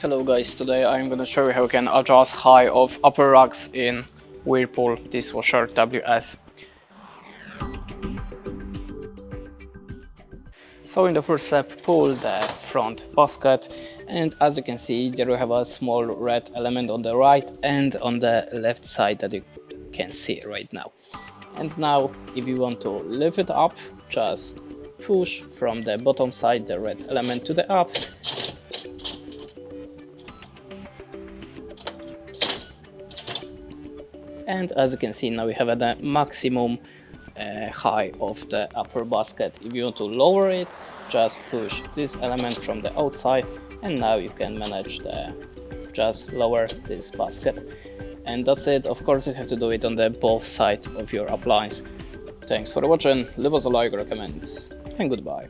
Hello guys, today I'm gonna show you how you can adjust height of upper racks in Whirlpool Dishwasher WS. So in the first step, pull the front basket, and as you can see there we have a small red element on the right and on the left side that you can see right now. And now if you want to lift it up, just push from the bottom side the red element to the up. And as you can see, now we have at the maximum height of the upper basket. If you want to lower it, just push this element from the outside, and now you can manage the just lower this basket. And that's it. Of course you have to do it on the both sides of your appliance. Thanks for watching, leave us a like or a comment, and goodbye.